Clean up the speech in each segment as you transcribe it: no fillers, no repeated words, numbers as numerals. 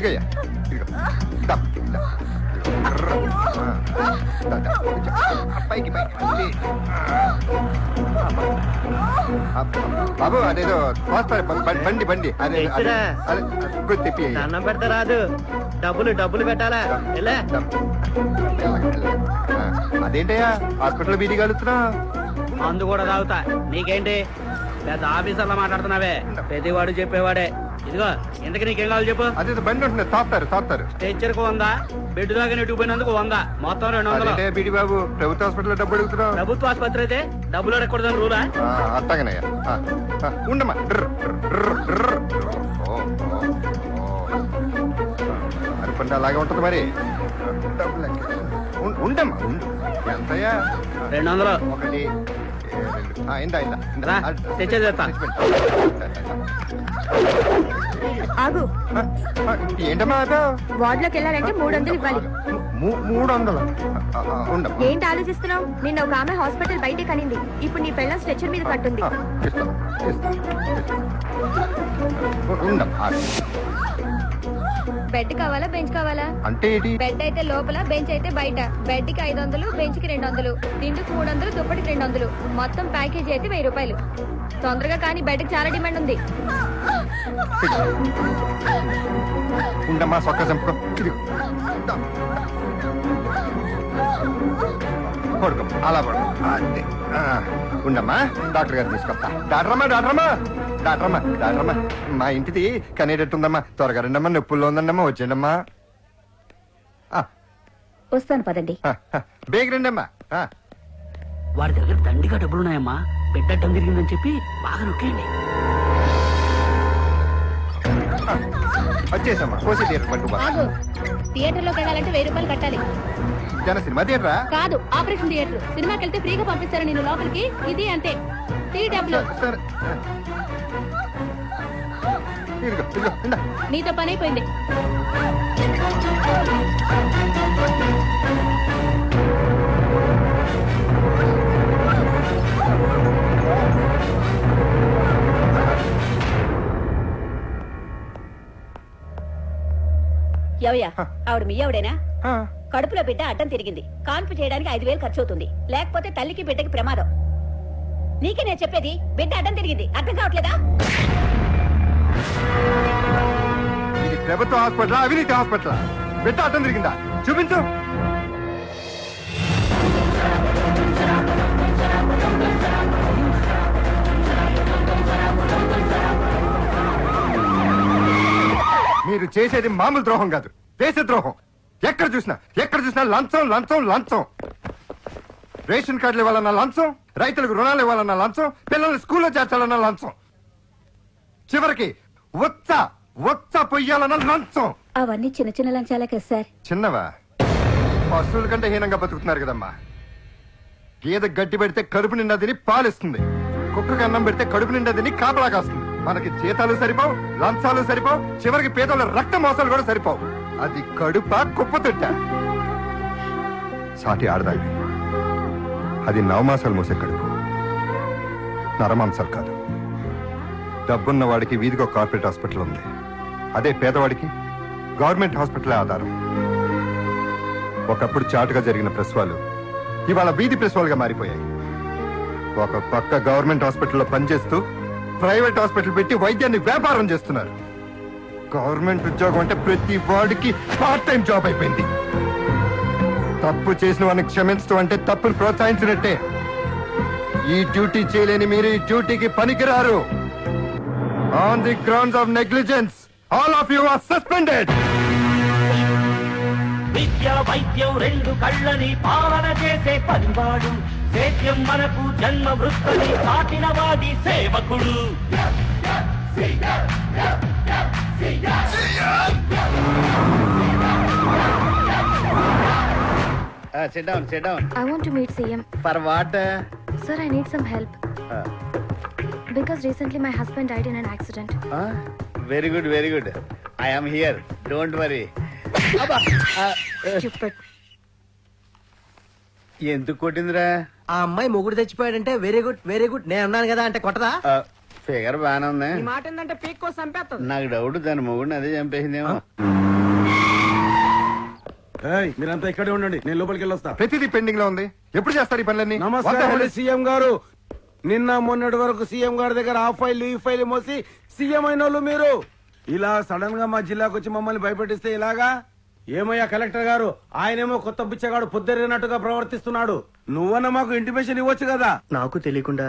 గట్టిగా పైకి పైకి బాబు అదేదో వస్తారు బండి బండి అదే తెప్పి అన్నం పెడతా రాదు డబ్బులు పెట్టాలా అదేంటయ్యా హాస్పిటల్ బీడీ కలుస్తున్నా మందు కూడా తాగుతా నీకేంటి పెద్ద ఆఫీసర్లో మాట్లాడుతున్నావే ప్రతివాడు చెప్పేవాడే ఇదిగో ఎందుకు నీకేం కావాలి చెప్పు. అదే బండి ఉంటుంది తాపుతారు స్ట్రెచ్చర్ కు 100, బెడ్ దాకా నెట్టు పోయినందుకు 100, మొత్తం 200. బీడి బాబు ప్రభుత్వ హాస్పిటల్ డబ్బు అడుగుతున్నావు. ప్రభుత్వ ఆసుపత్రి అయితే డబ్బులు అడగకూడదని రూలా? అట్టగనయ్యా ఉండమ్మా అరిపండి అలాగే ఉంటది మరి. ఉండమ్మా ఎంతయ్యా? 200. ఒకటి ఆగు. ఏంటమ్మా వార్డులోకి వెళ్ళాలంటే 300 ఇవ్వాలి. 300? ఏంటి ఆలోచిస్తున్నావు? నిన్న ఒక ఆమె హాస్పిటల్ బయటే కనింది. ఇప్పుడు నీ పెళ్ళం స్ట్రెచర్ మీద కట్టుంది. బెడ్ కావాలా బెంచ్ కావాలా? అంటే బెడ్ అయితే లోపల, బెంచ్ అయితే బయట. బెడ్ కి 500, బెంచ్ కి 200, దిండుకు 300, దుప్పటికి 200, మొత్తం ప్యాకేజీ అయితే 1000 రూపాయలు. తొందరగా కానీ బెడ్ కి చాలా డిమాండ్ ఉంది. ఉండమ్మా సొక్క చంపుకో అలా పడు ఉండమ్మా డాక్టర్ గారు తీసుకొస్తా. డాక్టరమ్మా మా ఇంటిది కనేటట్టుందమ్మా. త్వరగా రండమ్మా, నొప్పుల్లో ఉందండమ్మా. వచ్చేయండమ్మా. వస్తాను పదండి. బేగ రండమ్మా. వాడి దగ్గర దండిగా డబ్బులున్నాయమ్మా. పెట్టడం జరిగిందని చెప్పి బాగా నొక్కేయండి. వచ్చేసమ్మా కోసి థియేటర్ పట్టు. థియేటర్ లోకి వెళ్ళాలంటే 1000 రూపాయలు కట్టాలి. జన సినిమా థియేటరా? కాదు, ఆపరేషన్ థియేటర్. సినిమాకి వెళ్తే ఫ్రీగా పంపిస్తారు నేను లోపలికి. ఇది అంతే. నీతో పని అయిపోయింది. ఎవయ్యా ఆవిడ మీ ఆవిడేనా? కడుపులో బిడ్డ అడ్డం తిరిగింది. కాన్పు చేయడానికి 5000 ఖర్చు అవుతుంది. లేకపోతే తల్లికి బిడ్డకి ప్రమాదం. నీకే నేను చెప్పేది. బిడ్డ అడ్డం తిరిగింది, అర్థం కావట్లేదా? ఇది ప్రభుత్వ హాస్పిటల్, అవినీతి హాస్పిటల్. బిడ్డ అడ్డం తిరిగిందా? చూపించు. మీరు చేసేది మామూలు ద్రోహం కాదు, దేశ ద్రోహం. ఎక్కడ చూసినా లంచం. రేషన్ కార్డులు ఇవ్వాలన్న లంచం, రైతులకు రుణాలు ఇవ్వాలన్న లంచం, పిల్లల్ని స్కూల్లో చేర్చాలన్న లంచం, చివరికి వచ్చ పొయ్యాలన్న లంచం. అవన్నీ చిన్న చిన్న లంచాలే కదా సార్. చిన్నవా? పశువుల కంటే హీనంగా బతుకుతున్నారు కదమ్మా. గేదె గడ్డి పెడితే కడుపు నిండా తిని పాలిస్తుంది, కుక్కకి అన్నం పెడితే కడుపు నిండా తిని కాపలా కాస్తుంది. మనకి జీతాలు సరిపోవు, లంచాలు సరిపోవు, చివరికి పేదల రక్త మోసాలు కూడా సరిపోవు. అది కడుప కుప్పతొట్ట. సాటి ఆడదాన్ని అది నవమాసాలు మోసే కడుపు, నరమాంసాలు కాదు. డబ్బున్న వాడికి వీధికి ఒక కార్పొరేట్ హాస్పిటల్ ఉంది. అదే పేదవాడికి గవర్నమెంట్ హాస్పిటలే ఆధారం. ఒకప్పుడు చాటుగా జరిగిన ప్రసవాలు ఇవాళ వీధి ప్రసవాలుగా మారిపోయాయి. ఒక పక్క గవర్నమెంట్ హాస్పిటల్లో పనిచేస్తూ ప్రైవేట్ హాస్పిటల్ పెట్టి వైద్యాన్ని వ్యాపారం చేస్తున్నారు. గవర్నమెంట్ ఉద్యోగం అంటే ప్రతి వాడికి పార్ట్ టైం జాబ్ అయిపోయింది. తప్పు చేసిన వాడిని క్షమించడం అంటే తప్పును ప్రోత్సహించినట్టే. ఈ డ్యూటీ చేయలేని మీరు ఈ డ్యూటీకి పనికిరారు. On the grounds of negligence all of you are suspended. విద్య వైద్యం రెండు కళ్ళని పాలన చేసే పనివాడు, సేద్యం మనకు జన్మ వృత్తిని చాటిన వాడి సేవకుడు. Sit down. I want to meet CM. For what? Sir, I need some help. Because recently my husband died in an accident. Very good. I am here. Don't worry. Stupid. ఎందుకు కొట్టిందిరా? ఆ అమ్మాయి మొగుడు తెచ్చిపోయాడంటే వెరీ గుడ్ నేను అన్నాను కదా అంటే కొట్టదా? Figure బానే ఉంది. మాట ఏంటంటే పీక్ కోసం చంపేస్తుంది. నాకు డౌట్ దాని మొగుడిని అదే చంపేసిందేమో. మీరంతా ఇక్కడే ఉండండి, నేను లోపలికి వెళ్ళొస్తా. ప్రతిదీ పెండింగ్ లో ఉంది. ఎప్పుడు చేస్తారు ఈ పనులన్నీ? నమస్కారం సీఎం గారు. నిన్న మొన్నటి వరకు సీఎం గారి దగ్గర ఆ ఫైల్ ఈ ఫైల్ మోసి సీఎం అయిన వాళ్ళు మీరు ఇలా సడన్ గా మా జిల్లాకు వచ్చి మమ్మల్ని భయపెట్టిస్తే ఇలాగా? ఏమయ్యా కలెక్టర్ గారు, ఆయనేమో కొత్త బిచ్చగాడు పొద్దున్నట్టుగా ప్రవర్తిస్తున్నాడు. నువ్వన్నా మాకు ఇంటిమేషన్ ఇవ్వచ్చు కదా. నాకు తెలియకుండా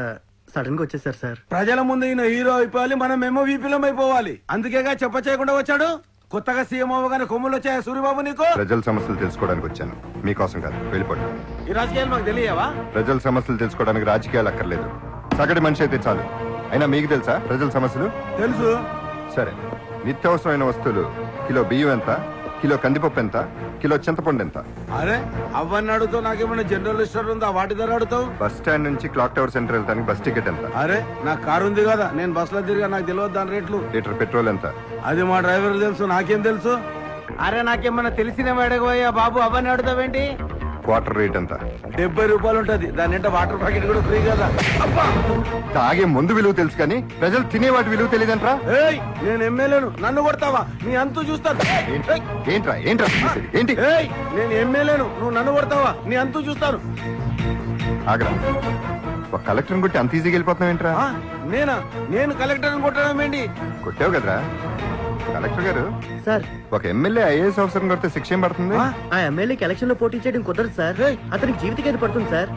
సడన్ గా వచ్చేసారు సార్. ప్రజల ముందు ఈయన హీరో అయిపోవాలి, మనమేమో వీపీలం అయిపోవాలి. అందుకేగా చెప్ప చేయకుండా వచ్చాడు. కొత్తగా సీఎం అవ్వగానే కొమ్ములు వచ్చాయా సూర్యబాబు నీకు? ప్రజల సమస్యలు తెలుసుకోవడానికి వచ్చాను, మీకోసం కాదు. వెళ్ళిపోండి. ఈ రాజకీయాలు మాకు తెలియవా? ప్రజల సమస్యలు తెలుసుకోవడానికి రాజకీయాలు అక్కర్లేదు, సగటు మనిషి అయితే చాలు. అయినా మీకు తెలుసా ప్రజల సమస్యలు? తెలుసు. సరే, నిత్యావసరమైన వస్తువులు కిలో బియ్యం ఎంత, కిలో కందిపప్పు ఎంత, కిలో చింతపండు ఎంత? అరే అవన్నీ అడుగుతావు, నాకేమన్నా జనరల్ స్టోర్ ఉందా వాటి ధర అడుగుతావు? బస్ స్టాండ్ నుంచి క్లాక్ టవర్ సెంటర్ వెళ్ళడానికి బస్ టికెట్ ఎంత? అరే నాకు కారు ఉంది కదా, నేను బస్ లో తిరిగా, నాకు తెలియదు దాని రేట్లు. లీటర్ పెట్రోల్ ఎంత? అది మా డ్రైవర్ తెలుసు, నాకేం తెలుసు? అరే నాకేమన్నా తెలిసిన వాడకపోయా బాబు, అవన్నీ అడుగుతావేంటి? వాటర్ రేట్ ఎంత? 70 రూపాయలు ఉంటది, దాని వాటర్ ప్యాకెట్ కూడా ఫ్రీ కదా. తాగే ముందు విలువ తెలుసు కానీ ప్రజలు తినే వాటి విలువ తెలియదంట్రా. ఏయ్ నేను ఎమ్మెల్యేను, నన్ను కొడతావా? నీ అంతు చూస్తాను. ఏంట్రా ఏంట్రా చూసేది? ఏంటి? ఏయ్ నేను ఎమ్మెల్యేను, నువ్వు నన్ను కొడతావా? నీ అంతు చూస్తాను. ఆగరా, ఒక కలెక్టర్ కొట్టి అంత ఈజీగా వెళ్ళిపోతున్నావు ఏంట్రా? నేనా? నేను కలెక్టర్ కొట్టడం ఏంటి? కొట్టావు కదరా. కలెక్టర్ గారు సార్, ఒక ఎమ్మెల్యే ఐఏఎస్ ఆఫీసర్ కొడితే శిక్ష ఏం పడుతుంది? ఆ ఎమ్మెల్యేకి ఎలక్షన్ లో పోటీ చేయడం కుదరదు సార్. అతనికి జీవిత ఖైదు పడుతుంది సార్.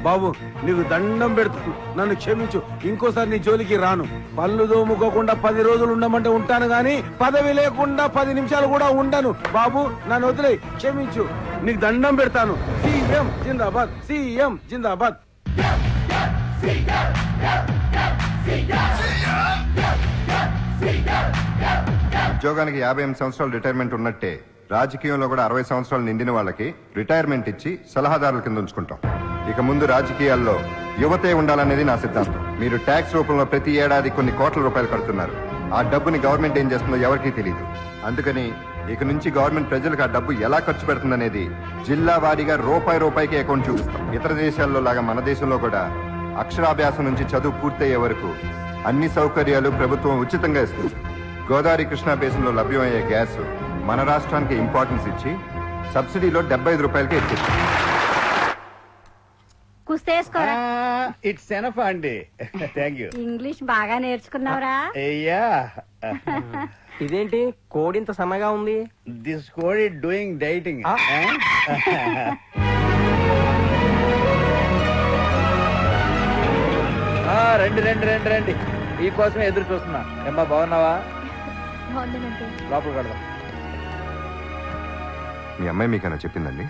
బాబు నీకు దండం పెడుతుంది, నన్ను క్షమించు. ఇంకోసారి నీ జోలికి రాను. పళ్ళు దోముకోకుండా 10 రోజులు ఉండమంటే ఉంటాను గాని పదవి లేకుండా 10 నిమిషాలు కూడా ఉండను. బాబు నన్ను వదిలే, క్షమించు. నీకు దండం పెడతాను. సీఎం జిందాబాద్, సీఎం జిందాబాద్. ఉద్యోగానికి 58 సంవత్సరాలు రిటైర్మెంట్ ఉన్నట్టే రాజకీయంలో కూడా 60 సంవత్సరాలు నిండిన వాళ్ళకి రిటైర్మెంట్ ఇచ్చి సలహాదారుల కింద ఉంచుకుంటాం. ఇక ముందు రాజకీయాల్లో యువతే ఉండాలనేది నా సిద్ధాంతం. మీరు ట్యాక్స్ రూపంలో ప్రతి ఏడాది కొన్ని కోట్ల రూపాయలు కడుతున్నారు. ఆ డబ్బుని గవర్నమెంట్ ఏం చేస్తుందో ఎవరికీ తెలియదు. అందుకని ఇక నుంచి గవర్నమెంట్ ప్రజలకు ఆ డబ్బు ఎలా ఖర్చు పెడుతుందనేది జిల్లా వారీగా రూపాయికి అకౌంట్ చూపిస్తాం. ఇతర దేశాల్లో లాగా మన దేశంలో కూడా అక్షరాభ్యాసం నుంచి చదువు పూర్తయ్యే వరకు అన్ని సౌకర్యాలు ప్రభుత్వం ఉచితంగా ఇస్తుంది. గోదావరి కృష్ణా బేసిన్లో లభ్యమయ్యే గ్యాస్ మన రాష్ట్రానికి ఇంపార్టెన్స్ ఇచ్చి సబ్సిడీలో 75 రూపాయలకి ఎక్కిస్తుంది. ఇట్స్ ఎనఫ్ అండి. Thank you. ఇంగ్లీష్ బాగా నేర్చుకున్నావురా? అయ్యా ఇదేంటి కోడి ఇంత సన్నగా ఉంది? This code is doing dieting. రండి రండి రండి రండి, మీకోసమే ఎదురు చూస్తున్నా. ఏమ్మా బాగున్నావా? లోపల కడదాం. మీ అమ్మాయి మీకన్నా చెప్పిందండి?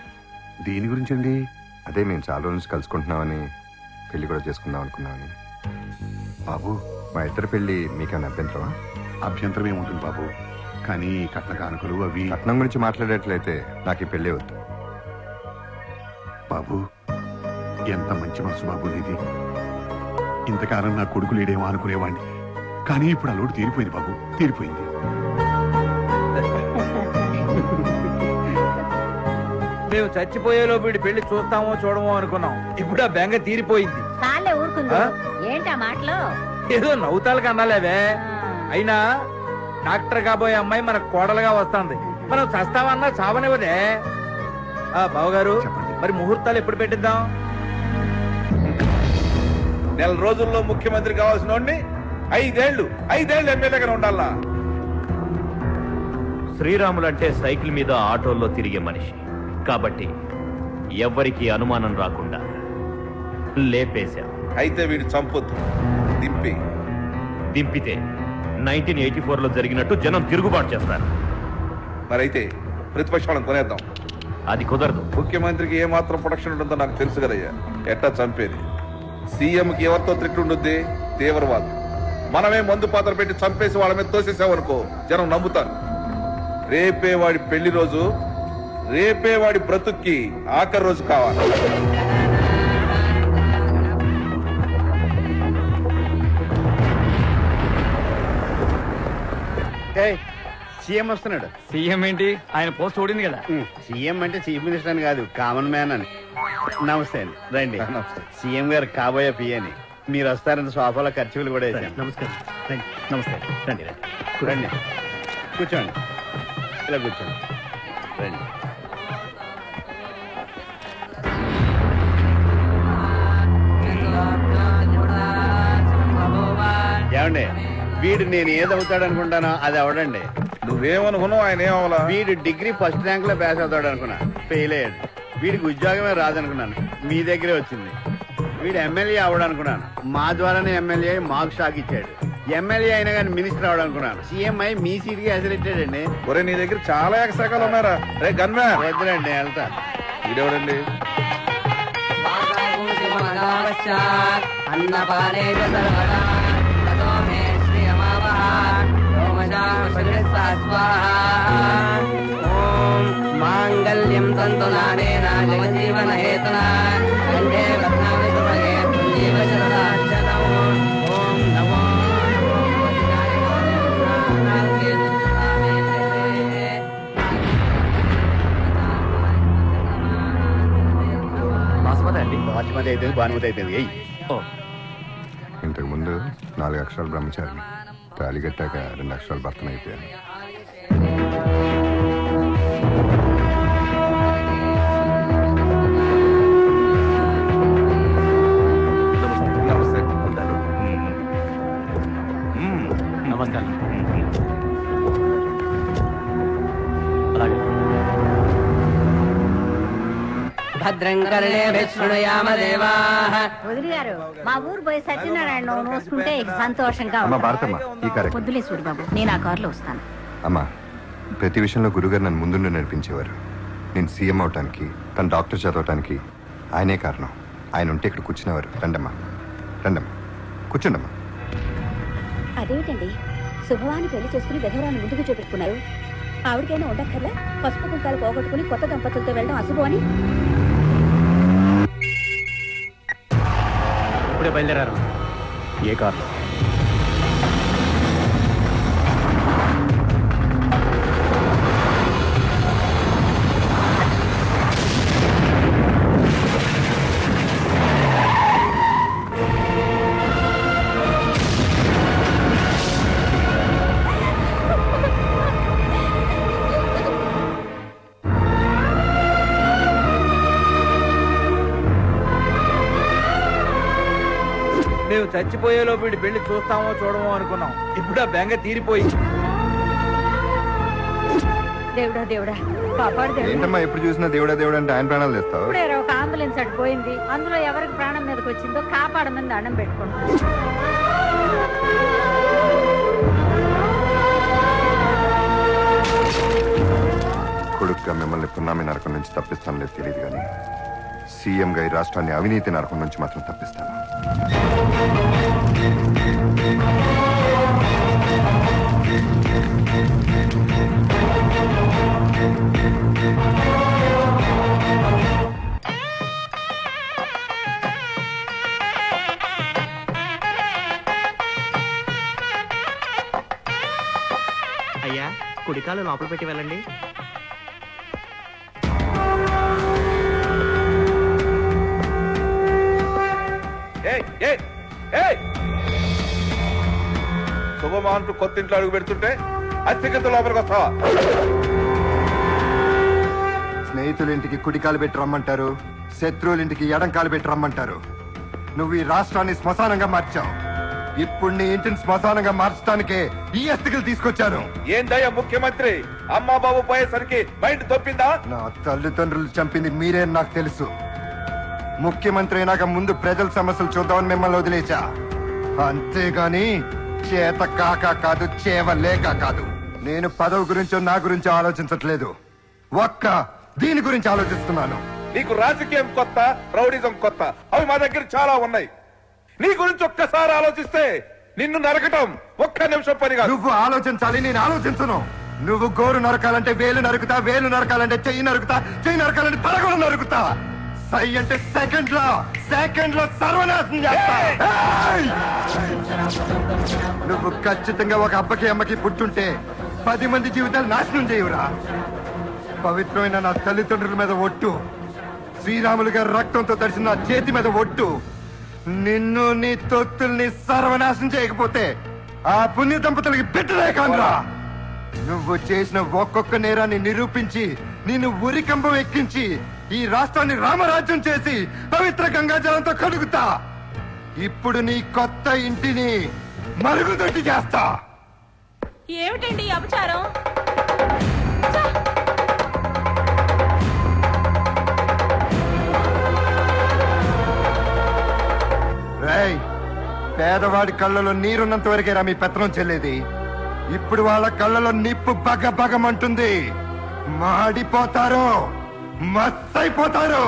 దేని గురించి అండి? అదే మేము చాలా రోజు నుంచి కలుసుకుంటున్నామని, పెళ్లి కూడా చేసుకుందాం అనుకున్నామని. బాబు మా ఇద్దరు పెళ్లి మీకన్నా అభ్యంతరమా? అభ్యంతరం ఏముంటుంది బాబు, కానీ కట్న కానుకలు అవి. కట్నం గురించి మాట్లాడేట్లయితే నాకు ఈ పెళ్ళే వద్దు. బాబు ఎంత మంచి మనసు బాబు నీది. ఇంతకాలం నా కొడుకు లేడేమో అనుకునేవాడిని, కానీ ఇప్పుడు ఆ లోటు తీరిపోయింది బాబు, తీరిపోయింది. మేము చచ్చిపోయేలో వీడి పెళ్లి చూస్తామో చూడమో అనుకున్నాం. ఇప్పుడు ఆ బెంగ తీరిపోయింది. చాలే ఊరుకుంది. ఏంటా మాటలు? ఏదో నవ్వుతాలకు అన్నాలేవే. అయినా డాక్టర్ కాబోయే అమ్మాయి మనకు కోడలుగా వస్తుంది. మనం చస్తామన్నా చావనివ్వదే. బావగారు మరి ముహూర్తాలు ఎప్పుడు పెట్టిద్దాం? నెల రోజుల్లో ముఖ్యమంత్రి కావాల్సిన వాడిని 5 ఏళ్ళు ఎమ్మెల్యేగా ఉండాలా? శ్రీరాములు అంటే సైకిల్ మీద ఆటోల్లో తిరిగే మనిషి కాబట్టి ఎవ్వరికి అనుమానం రాకుండా లేపేశాం. అయితే వీడు చంపొద్దు, దింపితే 1984లో జరిగినట్టు జనం తిరుగుబాటు చేస్తారు. మరైతే ప్రతిపక్షాలను కొనేద్దాం. అది కుదరదు. ముఖ్యమంత్రికి ఏ మాత్రం ప్రొటెక్షన్ ఉంటుందో నాకు తెలుసు కదయ్యా. ఎట్టా చంపేది? సీఎంకి ఎవరితో త్రిట్ ఉండుద్ది? తీవ్రవాదం. మనమే మందు పాత్ర పెట్టి చంపేసి వాళ్ళ మీద తోసేసామనుకో జనం నమ్ముతారు. రేపే వాడి పెళ్లి రోజు, రేపే వాడి బ్రతుక్కి ఆఖరి రోజు కావాలి. సీఎం వస్తున్నాడు. సీఎం ఏంటి, ఆయన పోస్ట్ ఓడింది కదా. సీఎం అంటే చీఫ్ మినిస్టర్ అని కాదు, కామన్ మ్యాన్ అని. నమస్తే అండి, రండి. సీఎం గారు కాబోయే పియని. మీరు వస్తారంటే సోఫాలో ఖర్చులు కూడా వేసాను. నమస్కారం. నమస్తే. రండి రండి, కూర్చోండి. ఇలా కూర్చోండి. రండి. ఏమండి వీడు నేను ఏదవుతాడు అనుకుంటానో అది అవడండి. నువ్వేమనుకున్నావు? ఆయన ఏమవలా? వీడు డిగ్రీ ఫస్ట్ ర్యాంక్ లో పాస్ అవుతాడు అనుకున్నా, ఫెయిల్ అయ్యాడు. వీడికి ఉద్యోగమే రాదనుకున్నాను, మీ దగ్గరే వచ్చింది. వీడు ఎమ్మెల్యే అవడనుకున్నాను, మా ద్వారానే ఎమ్మెల్యే అయి మాకు షాక్ ఇచ్చాడు. ఎమ్మెల్యే అయినా కానీ మినిస్టర్ అవడనుకున్నాను, సీఎం అయి మీ సీట్ కి హెసరెట్టాడండి. ఒరే నీ దగ్గర చాలా ఎక్స్ట్రాకాలు ఉన్నారా? రే గన్మ్యాన్ వద్దులండి వెళ్తా. వీడెవడండి? మాంగళ్యం తంతు నానేన జగజీవన హేతునా కంఠే రత్నాని సుభగే సంజీవ శరదార్చనం. ఓం నమో బాస్మతి అండి. బాస్మతి అయితే భానుమతి అయితే ఇంతకు ముందు 4 అక్షరాలు బ్రహ్మచారి, తాళి కట్టాక 2 అక్షరాలు భర్తన అయిపోయాను. నమస్కారం. భద్రం కర్ణే శృణుయామ దేవాః. వదిలి గారు, మా ఊరు పోయి సత్యనారాయణ నోసుకుంటే సంతోషంగా అమ్మా భారతమ్మ, ఈ కార్యక్రమం పొద్దులే చూడు బాబు, నేను ఆ కారులో వస్తాను. అమ్మా, ప్రతి విషయంలో గురుగారు నన్ను ముందుండి నడిపించేవారు. నేను సీఎం అవటానికి, తన డాక్టర్ చదవటానికి ఆయనే కారణం. ఆయన ఉంటే ఇక్కడ కూర్చునేవారు. రండమ్మా, రండమ్మా, కూర్చోండమ్మా. అదేమిటండి, శుభవాన్ని పెళ్లి చేసుకుని విధవరాన్ని ముందుకు చూపెట్టుకున్నారు. ఆవిడకైనా ఉండక్కర్లా పసుపు కుంకాలు పోగొట్టుకుని కొత్త దంపతులతో వెళ్ళడం అశుభమని? ఇప్పుడే బయలుదేరారు. ఏ కార్లో? మేము చచ్చిపోయేలోపు వీడి పెళ్లి చూస్తామో చూడమో అనుకున్నాం. ఇప్పుడు ఆ బెంగ తీరిపోయి. దేవుడా దేవుడా కాపాడు దేవుడా. ఏంటమ్మా ఎప్పుడు చూసినా దేవుడా దేవుడా అంటే ఆయన ప్రాణాలు తెస్తావు? ఇప్పుడే ఒక అంబులెన్స్ అటు పోయింది, అందులో ఎవరికి ప్రాణం మీదకి వచ్చిందో కాపాడమని దండం పెట్టుకుంటాం. కొడుకుగా మిమ్మల్ని పున్నామి నరకం నుంచి తప్పిస్తాను లేదు తెలియదు, కానీ సీఎంగా ఈ రాష్ట్రాన్ని అవినీతి నరకం నుంచి మాత్రం తప్పిస్తాను. అయ్యా, కుడికాలు లోపల పెట్టి వెళ్ళండి. శుభమా అంటూ కొత్త ఇంట్లో అడుగు పెడుతుంటే అత్యంత లోపలికి వస్తావా? స్నేహితులింటికి కుడికాలు పెట్టి రమ్మంటారు, శత్రువులింటికి ఎడంకాలు పెట్టి రమ్మంటారు. నువ్వు ఈ రాష్ట్రాన్ని శ్మశానంగా మార్చావు. ఇప్పుడు నీ ఇంటిని శ్మశానంగా మార్చడానికే ఈ అస్థికలు తీసుకొచ్చాను. ఏందయ్యా ముఖ్యమంత్రి, అమ్మా బాబు పోయేసరికి మైండ్ తప్పిందా? నా తల్లిదండ్రులు చంపింది మీరే నాకు తెలుసు. ముఖ్యమంత్రి అయినాక ముందు ప్రజల సమస్యలు చూద్దామని మిమ్మల్ని వదిలేశా. అంతేగాని చేత కాక కాదు, చేవ లేక కాదు. నేను పదవి గురించో నా గురించో ఆలోచించట్లేదు, ఒక్క దీని గురించి ఆలోచిస్తున్నాను. నీకు రాజకీయం కొత్త, రౌడిజం కొత్త, అవి మా దగ్గర చాలా ఉన్నాయి. నీ గురించి ఒక్కసారి ఆలోచిస్తే నిన్ను నరకటం ఒక్క నిమిషం పని కాదు. నువ్వు ఆలోచించాలి, నేను ఆలోచించను. నువ్వు గోరు నరకాలంటే వేలు నరుకుతా, వేలు నరకాలంటే చెయ్యి నరుకుతా, చెయ్యి నరకాలంటే తల కూడా నరుకుతా. సై అంటే సెకండ్ లో సర్వనాశనం చేస్తా. నువ్వు ఖచ్చితంగా ఒక అబ్బకి అమ్మకి పుట్టుంటే 10 మంది జీవితాలు నాశనం చేయురా. పవిత్రమైన నా తల్లిదండ్రుల మీద ఒట్టు, శ్రీరాములు గారి రక్తంతో తడిసిన నా చేతి మీద ఒట్టు, నిన్ను నీ తొత్తుల్ని సర్వనాశనం చేయకపోతే ఆ పుణ్య దంపతులకి బిడ్డలే కానురా. నువ్వు చేసిన ఒక్కొక్క నేరాన్ని నిరూపించి నిన్ను ఉరికంబం ఎక్కించి ఈ రాష్ట్రాన్ని రామరాజ్యం చేసి పవిత్ర గంగాజలంతో కడుగుతా. ఇప్పుడు నీ కొత్త ఇంటిని మరుగుదొడ్డి చేస్తా. ఏమిటండి అపచారం? రేయ్, పేదవాడి కళ్ళలో నీరున్నంత వరకేరా మీ పెత్తనం చెల్లేది. ఇప్పుడు వాళ్ళ కళ్ళలో నిప్పు బగ బగమంటుంది. మాడిపోతారు, మస్తైపోతారు.